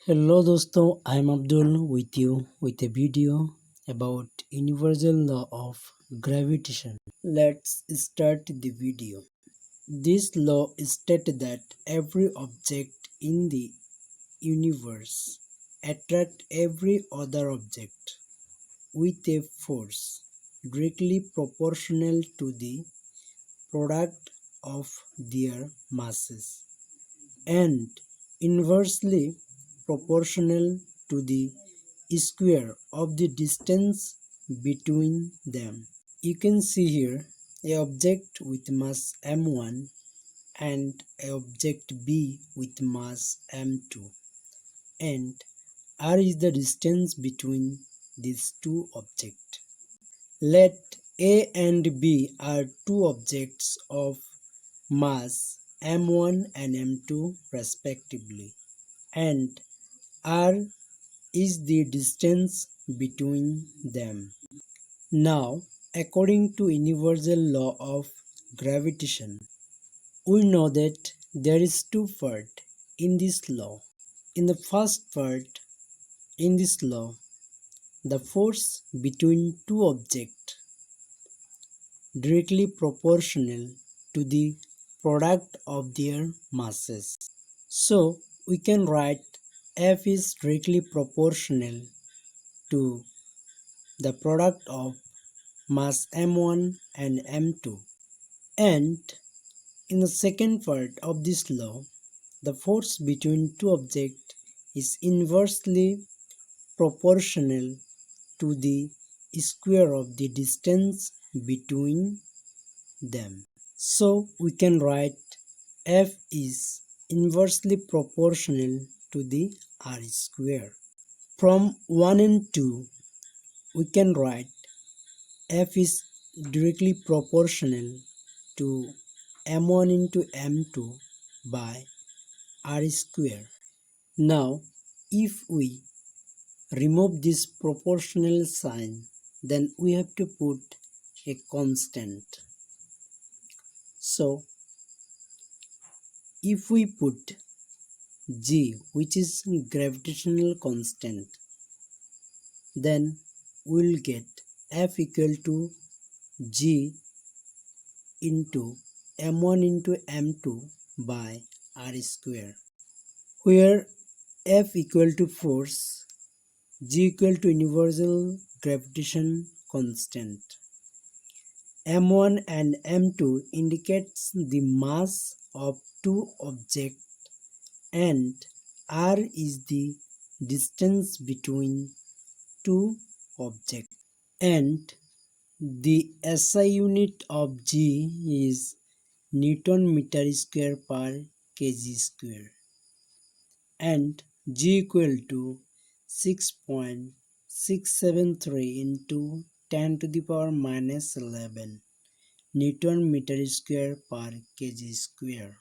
Hello दोस्तों, I am Abdul with you with a video about universal law of gravitation. Let's start the video. This law states that every object in the universe attracts every other object with a force directly proportional to the product of their masses and inversely proportional to the square of the distance between them. You can see here a object with mass m1 and a object b with mass m2, and r is the distance between these two objects. Let A and B are two objects of mass m1 and m2 respectively, and r is the distance between them. Now, according to universal law of gravitation, we know that there is two parts in this law. In the first part in this law, the force between two objects directly proportional to the product of their masses. So we can write F is directly proportional to the product of mass m1 and m2. And in the second part of this law, the force between two objects is inversely proportional to the square of the distance between them. So we can write F is inversely proportional to the r square. From 1 and 2, we can write F is directly proportional to m1 into m2 by r square. Now, if we remove this proportional sign, then we have to put a constant. So, if we put g, which is gravitational constant, then we'll get F equal to g into m1 into m2 by r square, where F equal to force, g equal to universal gravitation constant. M1 and M2 indicates the mass of two objects, and r is the distance between two objects. And the SI unit of G is Newton meter square per kg square, and G equal to 6.673 into 10 to the power minus 11 Newton meter square per kg square.